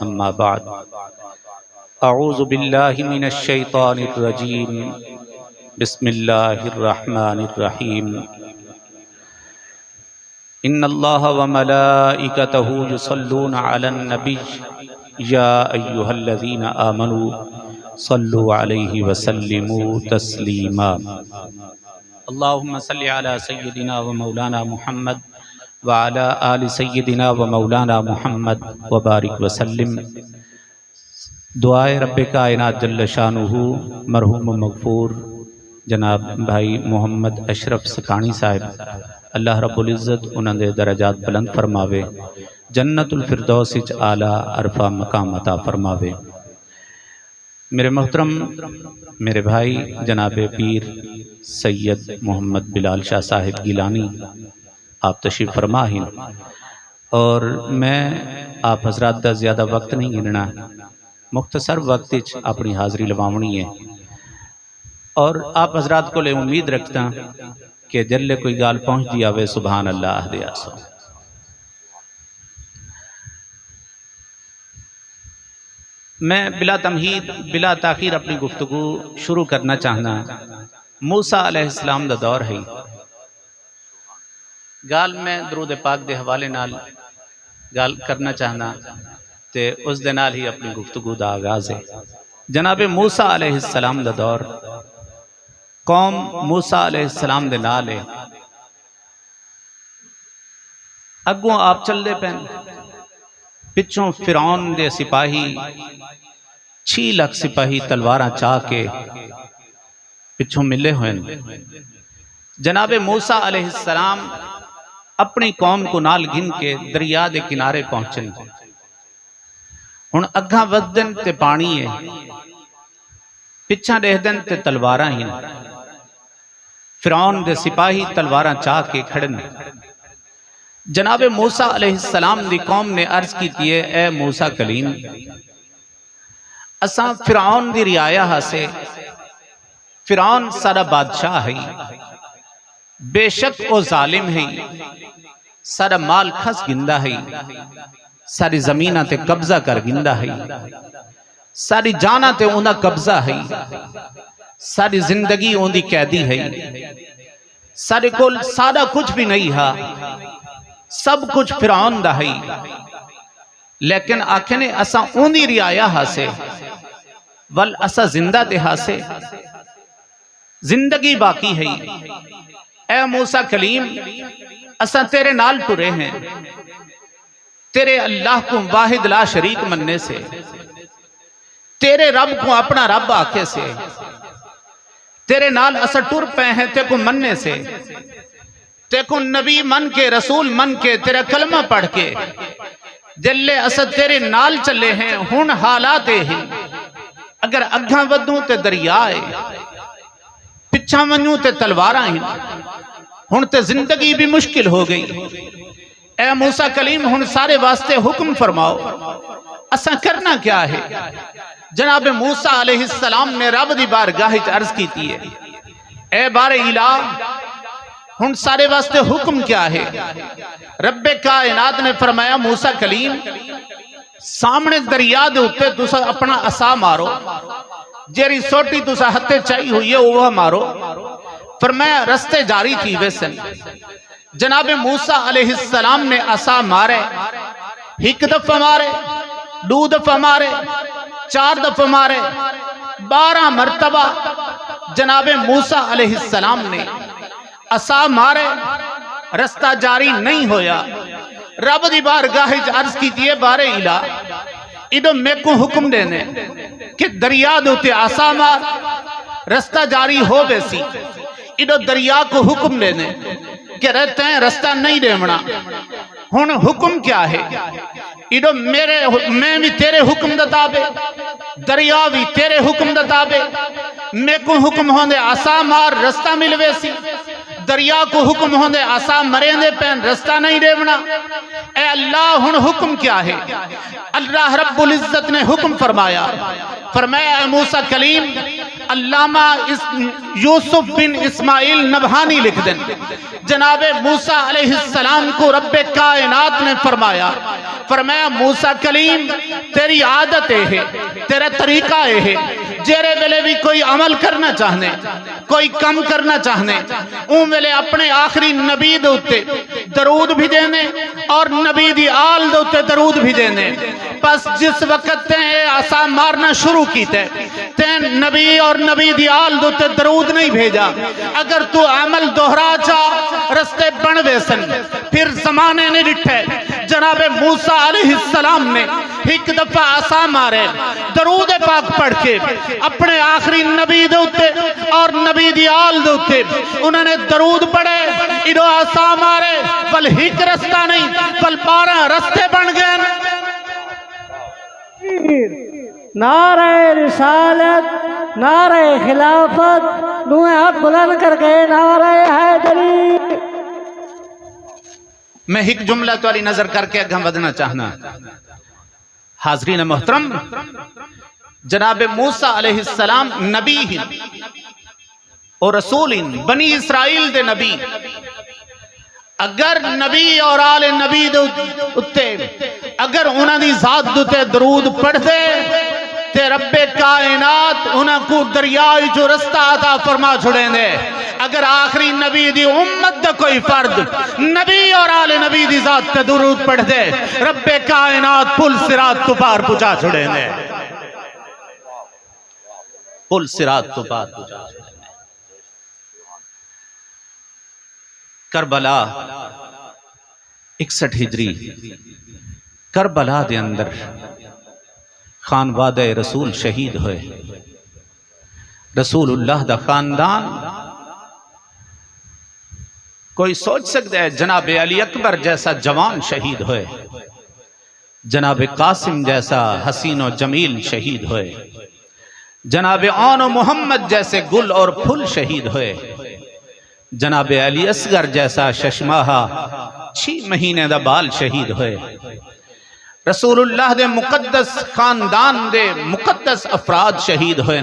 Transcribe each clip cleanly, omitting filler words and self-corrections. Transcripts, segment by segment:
اما بعد اعوذ باللہ من الشیطان الرجیم بسم اللہ الرحمن الرحیم ان اللہ وملائکتہ یصلون علی النبی یا ایہا الذین آمنوا صلوا علیہ وسلموا تسلیما اللہم صلی علی سیدنا و مولانا محمد وعلی آل سیدنا و مولانا محمد وبارک وسلم۔ دعائے رب کائنات جل شانہ مرحوم مغفور جناب بھائی محمد اشرف سکھانی صاحب، اللہ رب العزت انہوں دے درجات بلند فرماوے، جنت الفردوس وچ اعلیٰ عرفہ مقام عطا فرماوے۔ میرے محترم میرے بھائی جناب پیر سید محمد بلال شاہ صاحب گیلانی آپ تشریف فرما ہیں، اور میں آپ حضرات دا زیادہ وقت نہیں گننا، مختصر وقت وچ اپنی حاضری لواونی ہے، اور آپ حضرات کو لے امید رکھتا کہ جلے کوئی گال پہنچ دی آوے سبحان اللہ دے آسو۔ میں بلا تمہید بلا تاخیر اپنی گفتگو شروع کرنا چاہنا۔ موسیٰ علیہ السلام دا دور ہے، گال میں درود پاک دے حوالے نال گال کرنا چاہنا تے اس دے نال ہی اپنی گفتگو دا آغاز ہے۔ جناب موسیٰ علیہ السلام دا دور، قوم موسیٰ علیہ السلام دے نال ہے، اگوں آپ چل دے پین، پچھوں فرعون دے سپاہی 6 لاکھ سپاہی تلواراں چاہ کے پچھوں ملے ہوئے۔ جناب موسیٰ علیہ السلام اپنی قوم کو نال گن کے دریا دے کنارے پہنچن، ہن اگھاں ودن تے پانی ہے، پچھاں رہ دن تے تلواراں ہی، فرعون دے سپاہی تلواراں چاہ کے کھڑن۔ جناب موسیٰ علیہ السلام دی قوم نے عرض کی تیے، اے موسیٰ کلیم، اساں فرعون دی رعایا ہاسے، فرعون سارا بادشاہ ہے، بے شک او ظالم ہے، سارا مال کھس گندہ ہے، ساری زمینہ تے قبضہ کر گندہ ہے، ساری جانہ تے اوندہ قبضہ ہے، ساری زندگی اوندی قیدی ہے، سارے کول سارا کچھ بھی نہیں ہے، سب کچھ فرعون دا ہے، لیکن آکھنے اسا اوندی رعایا ہاسے ول اسا زندہ تے ہاسے، زندگی باقی ہے۔ اے موسیٰ کلیم، اسا تیرے نال ٹرے ہیں، تیرے اللہ کو واحد لا شریک مننے سے، تیرے رب کو اپنا رب آکھے سے، تیرے نال اسا ٹر پہ ہیں تے کو مننے سے، تے کو نبی من کے رسول من کے تیرا کلمہ پڑھ کے جلے اسا تیرے نال چلے ہیں۔ ہن حالات ہیں، اگر اگھاں ودوں تے دریائے، پچھاں ونوں تے تلواراں ہیں، ہن تے زندگی بھی مشکل ہو گئی۔ اے موسیٰ کلیم، ہن سارے واسطے حکم فرماؤ، اسا کرنا کیا ہے؟ جناب موسیٰ علیہ السلام نے رب دی بارگاہ عرض کی تھی ہے، اے بار الہ، ہن سارے واسطے حکم کیا ہے؟ رب کائنات نے فرمایا، موسیٰ کلیم، سامنے دریا دے اتے تسا اپنا عصا مارو، جیری سوٹی تسا ہتے چاہی ہوئی ہے وہ مارو۔ فرمایا رستے جاری تھی ویسن۔ جناب موسیٰ علیہ السلام نے عصا مارے، 1 دفعہ مارے، 2 دفعہ مارے، 4 دفعہ مارے، 12 مرتبہ جناب موسیٰ علیہ السلام نے عصا مارے، رستہ جاری نہیں ہویا۔ رب دی بارگاہ عرض کی دیئے، بار الہ، ایڈو میں کو حکم دینے کہ دریا دوتے عصا مار، رستہ جاری ہو بیسی۔ ایڈو دریا کو حکم دینے کہ رہتے ہیں رستہ نہیں دیمنا۔ ہن حکم کیا ہے؟ ایڈو میں بھی تیرے حکم دتابے، دریا بھی تیرے حکم دتابے، میں کو حکم ہوندے عصا مار، رستہ ملوے سی، دریا کو حکم ہوندے عصا مریں دے پین، رستہ نہیں دیمنا۔ اے اللہ، ہن حکم کیا ہے؟ اللہ رب العزت نے حکم فرمایا، فرمایا اے موسیٰ کلیم، علامہ یوسف بن اسماعیل نبہانی لکھ دیں، جناب موسیٰ علیہ السلام کو رب کائنات نے فرمایا موسیٰ کلیم تیری عادت ہے، تیرا طریقہ ہے، جیرے ویلے بھی کوئی عمل کرنا چاہنے، کوئی کم کرنا چاہنے، اون ویلے اپنے آخری نبی دوتے درود بھی دینے اور نبی دی آل دوتے درود بھی دینے۔ پس جس وقت تے عصا مارنا شروع کیتے تے نبی اور نبی دی آل دوتے درود نہیں بھیجا۔ اگر تو عمل دہرا چاہ رستے بنوے سن، پھر زمانے نے ڈٹھے جناب موسیٰ علیہ السلام نے ایک دفعہ عصا مارے، درود پاک پڑھ کے اپنے آخری نبی دوتے اور نبی دی آل دوتے انہوں نے درود پڑھے، انہوں عصا مارے، بل ایک رستہ نہیں بل 12 رستے بن گئے۔ نعرہ رسالت، نعرہ خلافت، دعائیں ہاتھ بلند کر کے نعرہ حیدری۔ میں ایک جملہ تو علی نظر کر کے اگھاں ودنا چاہنا۔ حاضرین محترم، جناب موسیٰ علیہ السلام نبی ہی اور رسول ہی، بنی اسرائیل دے نبی، اگر نبی اور آل نبی دے اتے اگر انہاں دی ذات دوتے درود پڑھ دے تے رب کائنات انہاں کو دریائی جو رستہ عطا فرما چھڑیں دے۔ اگر آخری نبی دی امت دا کوئی فرد نبی اور آل نبی دی ذات تے درود پڑھ دے، رب کائنات پل صراط تو پار پچا چھڑیں دے، پل صراط تو پار پچا چھڑیں دے۔ کربلا 61 ہجری کربلا دے اندر خانوادہ رسول شہید ہوئے۔ رسول اللہ دا خاندان کوئی سوچ سکتا ہے جناب علی اکبر جیسا جوان شہید ہوئے، جناب قاسم جیسا حسین و جمیل شہید ہوئے، جناب آن و محمد جیسے گل اور پھل شہید ہوئے، جناب علی اصغر جیسا ششماہا 6 مہینے دا بال شہید ہوئے۔ رسول اللہ دے مقدس خاندان دے مقدس افراد شہید ہوئے۔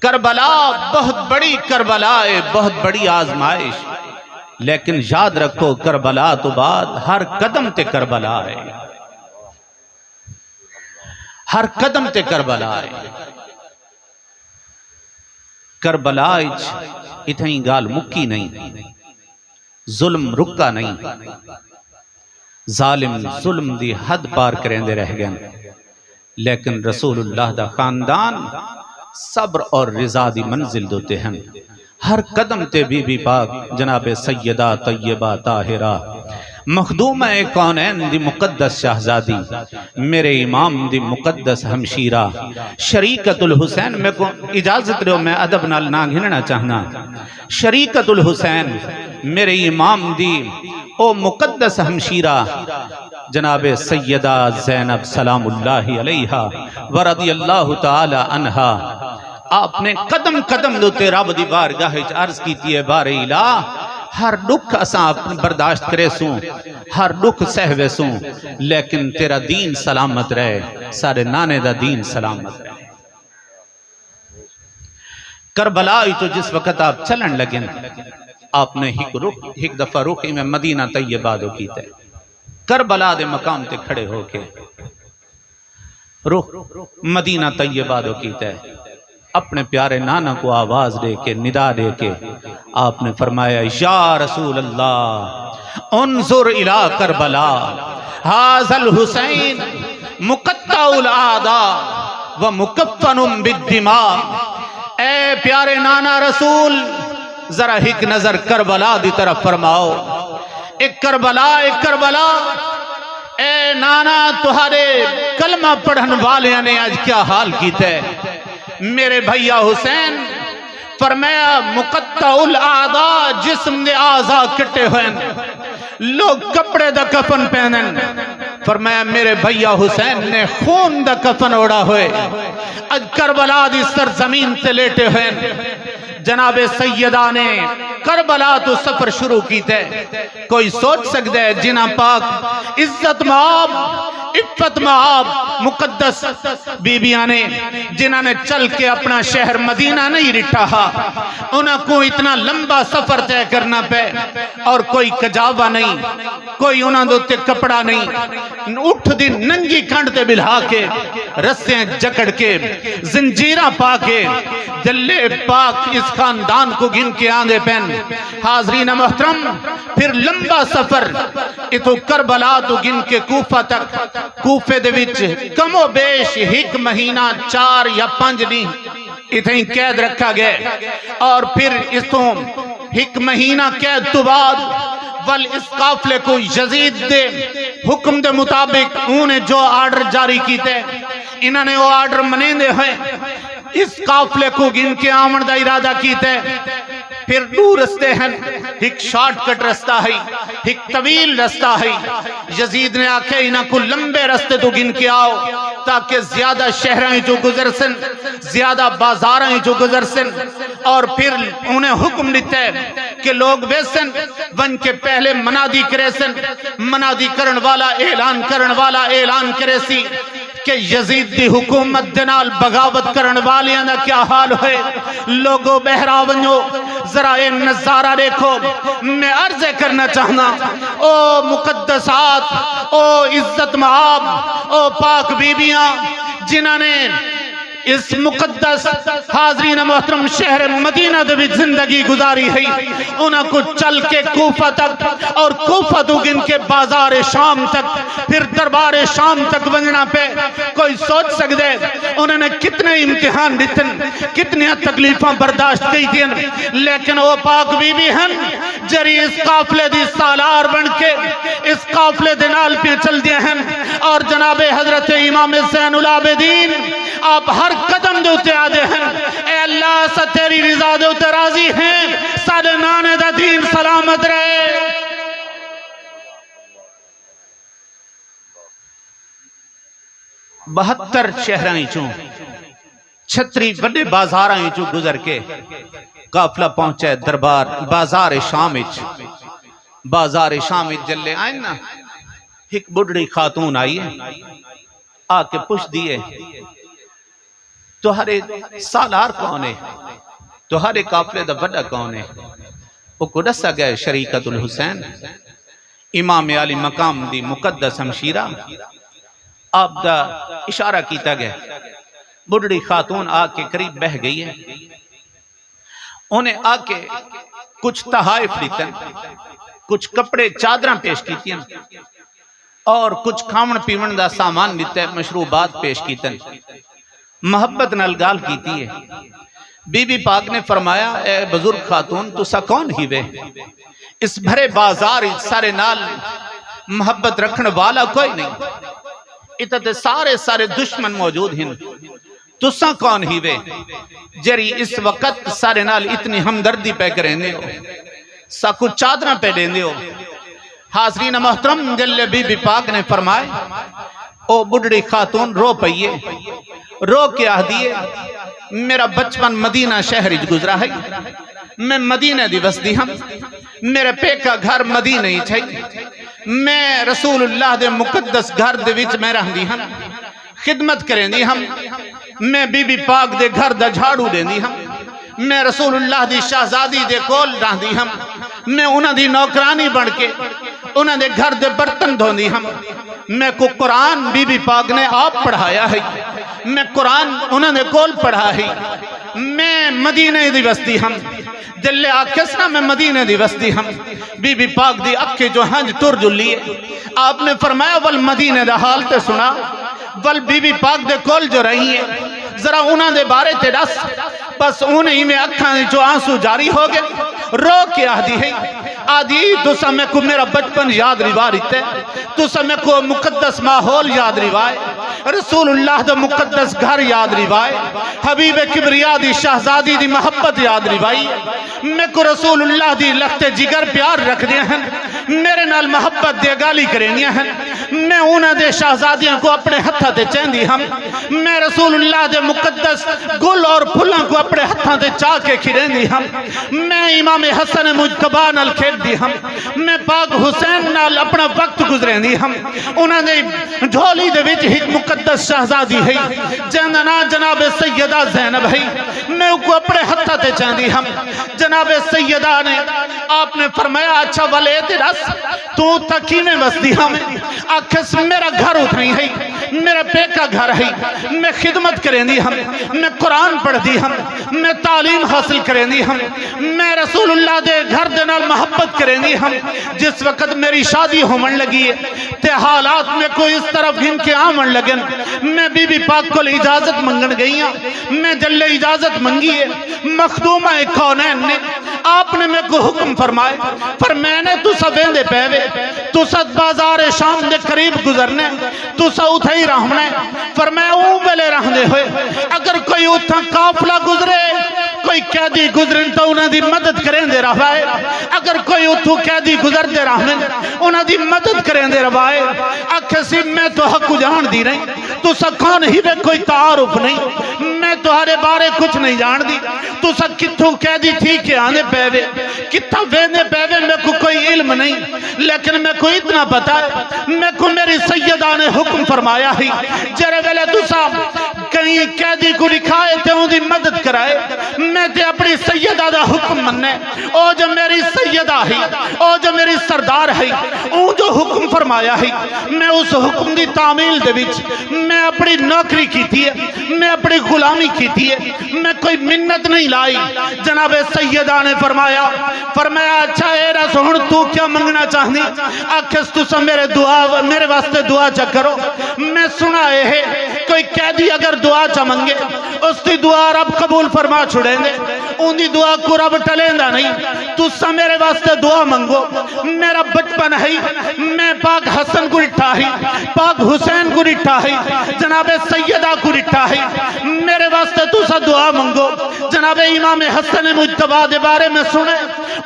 کربلا بہت بڑی کربلا ہے، بہت بڑی آزمائش، لیکن یاد رکھو کربلا تو بعد ہر قدم تے کربلا ہے، ہر قدم تے کربلا ہے۔ کربلا اتنی گال مکی نہیں، ظلم رکا نہیں، ظالم ظلم دی حد پار کریں دے رہ گئے، لیکن رسول اللہ دا خاندان صبر اور رضا دی منزل دوتے ہیں۔ ہر قدم تے بی بی پاک جناب سیدہ طیبہ طاہرہ مخدومہ کونین دی مقدس شہزادی، میرے امام دی مقدس ہمشیرہ شریکت الحسین، میں کو اجازت رہو میں ادب نال نہ گھننا چاہنا، شریکت الحسین میرے امام دی او مقدس ہمشیرہ جناب سیدہ زینب سلام اللہ علیہا ورضی اللہ تعالی عنہا، آپ نے قدم قدم دوتے رب دی بارگاہ عرض کیتی ہے بار الہ ہر دکھ اساں برداشت کرے سوں، ہر دکھ سہوے سوں، لیکن تیرا دین سلامت رہے، سارے نانے دا دین سلامت رہے۔ کربلا تو جس وقت آپ چلن لگیں آپ نے ایک دفعہ رخی میں مدینہ طیبہ دو کیتے، کربلا دے مقام تے کھڑے ہو کے رخ مدینہ طیبہ دو کیتے، اپنے پیارے نانا کو آواز دے کے ندا دے کے آپ نے فرمایا یا رسول اللہ انظر الى کربلا ھذا الحسین مقطع الاعداء ومکفن بالدماء، اے پیارے نانا رسول ذرا ایک نظر کربلا دی طرف فرماؤ، ایک کربلا ایک کربلا، اے نانا تہارے کلمہ پڑھن والے نے آج کیا حال کیتے، میرے بھائیا حسین فرمایا مقطع الاعضاء جسم دے اعضاء کٹے ہوئے لوگ کپڑے دا کفن پہنن، فرمایا میرے بھائیا حسین نے خون دا کفن اوڑا ہوئے، اج کربلا دی سرزمین تے لیٹے ہوئے، جناب سیدہ نے کربلا تو سفر شروع کی تے کوئی سوچ سکتا ہے جنہ پاک عزت مآب عفت مآب مقدس بیبیاں نے جنہ نے چل کے اپنا شہر مدینہ نہیں رٹھا انہاں کو اتنا لمبا سفر طے کرنا پہ اور کوئی کجاوا نہیں کوئی انہاں دوتے کپڑا نہیں اٹھ دن ننگی کھنڈ تے بلہا کے رسیں جکڑ کے زنجیرہ پا کے دلے پاک اس خاندان کو گن کے آندے پہن حاضرین محترم پھر لمبا سفر اتو کربلا تو گن کے کوفہ تک کوفے دے وچ کم و بیش 1 مہینہ 4 یا 5 نہیں اتنی قید رکھا گئے اور پھر اس تو 1 مہینہ قید تو بعد اس قافلے کو یزید دے حکم دے مطابق انہیں جو آرڈر جاری کیتے انہوں نے وہ آرڈر منیندے ہوئے اس قافلے کو گن کے آمن دا ارادہ کیتے پھر دو رستے ہیں ایک شارٹ کٹ رستہ ہے ایک طویل رستہ ہے یزید نے آکھے انہاں کو لمبے رستے تو گن کے آؤ تاکہ زیادہ شہرائیں جو گزر سن زیادہ بازارائیں جو گزر سن اور پھر انہیں حکم دیتے کہ لوگ ویسن ون کے پہلے منادی کرے سن منادی کرن والا اعلان کرے سی کہ یزید دی حکومت دنال بغاوت کرن والیاں دا کیا حال ہوئے لوگو بہراونیو ذرا اے نظارہ دیکھو میں عرضے کرنا چاہنا او مقدسات او عزت مآب او پاک بیبیاں جنہاں نے اس مقدس حاضرین محترم شہر مدینہ دے بھی زندگی گزاری ہے انہاں کو چل کے کوفہ تک اور کوفہ تو گن کے بازار شام تک پھر دربار شام تک ونجنا پہ کوئی سوچ سکتے انہوں نے کتنے امتحان دیتن کتنے تکلیفاں برداشت کی دیں لیکن وہ پاک بی بی ہیں جری اس قافلے دی سالار بن کے اس قافلے دے نال پہ چل دیا ہیں اور جناب حضرت امام زین العابدین آپ ہر قدم دوتے آدھے ہیں اے اللہ سا تیری رضا دوتے راضی ہیں سادے نانے دا دین سلامت رہے 72 شہرائیں چوں 36 بڑے بازارائیں چوں گزر کے قافلہ پہنچے دربار بازار شام جلے آئیں نا ایک بڑی خاتون آئی ہے آ کے پوچھ دیئے تہارے سالار کون ہے تہارے قافلے دا بڑا کون ہے وہ کو دسا گئے شریکت الحسین امام علی مقام دی مقدس ہمشیرہ آپ دا اشارہ کیتا گیا بڑی خاتون آ کے قریب بہ گئی ہے انہیں آ کے کچھ تحائف دیتن کچھ کپڑے چادراں پیش کیتیں اور کچھ کھاون پیون دا سامان دیتے مشروبات پیش کیتن محبت نال گال کیتی ہے بی بی پاک نے فرمایا اے بزرگ خاتون تو سا کون ہی وے اس بھرے بازار سارے نال محبت رکھن والا کوئی نہیں اتنے سارے دشمن موجود ہیں تو سا کون ہی وے جری اس وقت سارے نال اتنی ہمدردی پہ کریں دے ہو سا کچھ چادرہ پہ دیں دے ہو حاضرین محترم جلے بی بی پاک نے فرمائے او بڑی خاتون رو پئیے رو کے آہ دیئے میرا بچپن مدینہ شہر گزرا ہے میں مدینہ دی وسدی ہم میرے پیکا گھر مدینہ ہی چھائی میں رسول اللہ دے مقدس گھر دے وچ میں رہن دی ہم خدمت کریں دی ہم میں بی بی پاک دے گھر دا جھاڑو دیں دی ہم میں رسول اللہ دی شہزادی دے کول رہن دی ہم میں انہاں دی نوکرانی بڑھ کے انہاں دے گھر دے برتن دھون دی ہم میں کو قرآن بی بی پاک نے آپ پڑھایا ہے میں قرآن انہوں نے کول پڑھا ہے میں مدینہ دی وستی ہم جلے آکسنا میں مدینہ دی وستی ہم بی بی پاک دی اکھے جو ہنج تر جو لیے آپ نے فرمایا ول مدینہ دا حال تے سنا ول بی بی پاک دے کول جو رہی ہے ذرا انہوں دے بارے تے ڈس بس انہیں میں اکھاں جو آنسو جاری ہو گئے رو کے آدھی ہے آدھی تو سمیں کو میرا بچپن یاد روایت ہے تو سمیں کو مقدس ماحول یاد روایت رسول اللہ دا مقدس گھر یاد روایت حبیب کبریا دی شہزادی دی محبت یاد روایت میں کو رسول اللہ دی لخت جگر پیار رکھ دیا ہیں میرے نال محبت دے گالی کرینیا ہیں میں انہاں دے شہزادیاں کو اپنے ہتھاں تے چہندی ہم، میں رسول اللہ دے مقدس گل اور پھلاں کو اپنے ہتھاں تے چاہ کے کھریندی ہم، میں امام حسن مجتبی نال کھیڈدی ہم، میں پاک حسین نال اپنا وقت گزریندی ہم۔ انہاں دے جھولی دے وچ ایک مقدس شہزادی ہے جہندا نام جناب سیدہ زینب ہے، میں کو اپنے ہتھاں تے چہندی ہم۔ جناب سیدہ نے آپ نے فرمایا اچھا والے تیرس تو تکی میں وسدی ہم، آکھس میرا گھر اتنی ہے، میرا پیکا گھر ہے، میں خدمت کریں دی ہم، میں قرآن پڑھ دی ہم، میں تعلیم حاصل کریں دی ہم، میں رسول اللہ دے گھر دے نال محبت کریں دی ہم۔ جس وقت میری شادی ہومن لگی ہے تے حالات میں کوئی اس طرف گھن کے آمن لگن، میں بی بی پاک کو اجازت منگن گئی ہوں، میں جل اجازت منگی ہے۔ مخدومہ کونین نے آپ نے میں کو حکم فرمائے، پر میں نے تو سبین دے پیوے، تو ست بازار شام دے قریب گزرنے، تو سا اتھائی رہنے، پر میں اون بلے رہنے ہوئے، اگر کوئی اتھا قافلہ گزرے، کوئی قیدی گزرن تو انہاں دی مدد کریں دے رہائے، اگر کوئی اتھو قیدی گزر دے رہنے انہاں دی مدد کریں دے رہائے۔ اکھسی میں تو حق جان دی نہیں، تو سا کون ہی بے کوئی تعارف نہیں، میں تمہارے بارے کچھ نہیں جان دی، تو سا کتھو قیدی تھی کہ آنے پیوے، کتھا وینے پیوے میں کو کوئی علم نہیں، لیکن میں کو اتنا پتا ہے، میں کو میری سیدہ نے حکم فرمایا ہی جرے ویلے تو سا کہیں قیدی کو لکھائے تھے ان دی مدد کرائے، میں تے اپنی سیدہ دا حکم مننے، او جو میری سیدہ ہی، او جو میری سردار ہے، او جو حکم فرمایا ہی، میں اس حکم دی تعمیل دے وچ میں اپنی نوکری کی تھی ہے، میں اپنی غلامی کی تھی ہے، میں کوئی منت نہیں لائی۔ جناب سیدہ نے فرمایا اچھا اے رسول تو کیا منگنا چاہنی؟ آکھس تو سا میرے واسطے دعا چا کرو، میں سنا ہے کوئی قیدی اگر دعا چا منگے اس دی دعا رب قبول فرما چھڑیں دے، ان دی دعا کو رب ٹلیں دا نہیں، تو سا میرے واسطے دعا منگو، میرا بچپن ہے، میں پاک حسن کو رٹھا ہے، پاک حسین کو رٹھا ہے، جناب سیدہ کو رٹھا ہے، میرے واسطے تو سا دعا منگو۔ جناب امام حسن مجتبی دے بارے میں سنے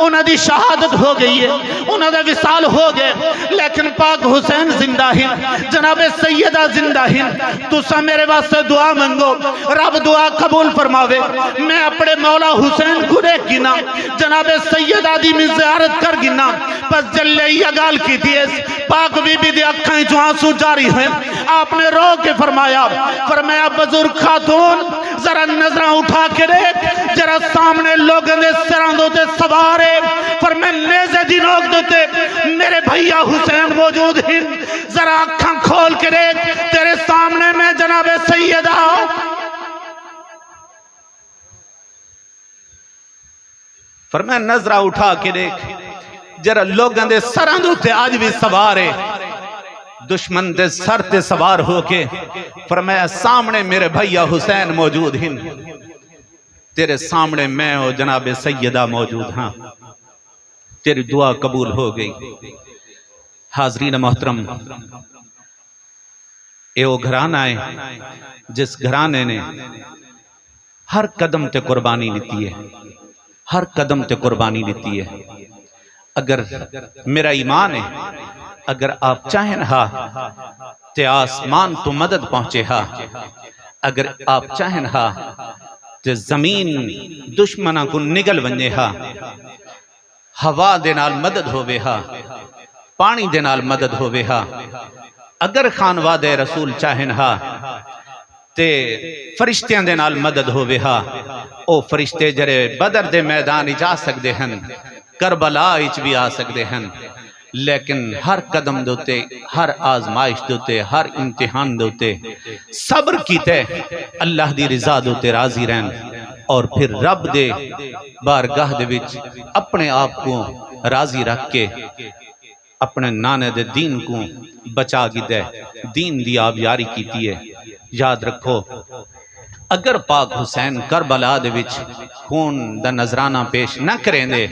انہاں دی شہادت ہو گئی ہے، انہاں دا وصال ہو گئے، لیکن پاک حسین زندہ ہی، جناب سیدہ زندہ ہی، تو سا میرے واسطے دعا منگو، رب دعا قبول فرماوے۔ میں اپنے مولا حسین کو دیکھ گنا، جناب سیدہ دی میں زیارت کر گنا، پس جلے یہ گال کی دیس پاک بی بی دی اکھائیں جو آنسو جاری ہیں، آپ نے رو کے فرمایا بزرگ خاتون ذرا نظرہ اٹھا کے دیکھ، ذرا سامنے لوگوں دے سران دوتے سوارے، فرمائے نیزے دی نوک دوتے میرے بھائیہ حسین موجود ہیں، ذرا اکھاں کھول کے دیکھ تیرے سامنے میں جناب سیدہ۔ فرمائے نظرہ اٹھا کے دیکھ، ذرا لوگوں دے سران دوتے آج بھی سوارے، دشمن دے سر تے سوار ہو کے، فرمایا سامنے میرے بھائیہ حسین موجود ہیں، تیرے سامنے میں اور جناب سیدہ موجود ہاں، تیری دعا قبول ہو گئی۔ حاضرین محترم، اے وہ گھرانہ ہے جس گھرانے نے ہر قدم تے قربانی لیتی ہے، ہر قدم تے قربانی لیتی ہے۔ اگر میرا ایمان ہے، اگر آپ چاہیں ہاں تے آسمان تو مدد پہنچے ہاں، اگر آپ چاہیں ہاں تے زمین دشمنہ کو نگل ونجے ہاں، ہوا دے نال مدد ہووے ہاں، پانی دے نال مدد ہووے ہاں، اگر خانواد رسول چاہیں ہاں تے فرشتیاں دے نال مدد ہووے ہاں، او فرشتے جرے بدر دے میدان جا سکدے ہیں، کربلا اچ بھی آ سکدے ہیں، لیکن ہر قدم دوتے، ہر آزمائش دوتے، ہر امتحان دوتے صبر کیتے اللہ دی رضا دوتے راضی رہن، اور پھر رب دے بارگاہ دے وچ اپنے آپ کو راضی رکھ کے اپنے نانے دے دین کو بچا گی دے دین دی آبیاری کیتی ہے۔ یاد رکھو اگر پاک حسین کربلا دے وچ خون دا نظرانہ پیش نہ کریں دے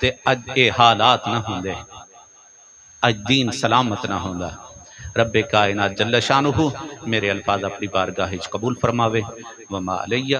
تے اج اے حالات نہ ہوں دے، اج دین سلامت نہ ہوں دا۔ رب کائنات جل شانہ میرے الفاظ اپنی بارگاہ قبول فرماوے۔ وما علیہ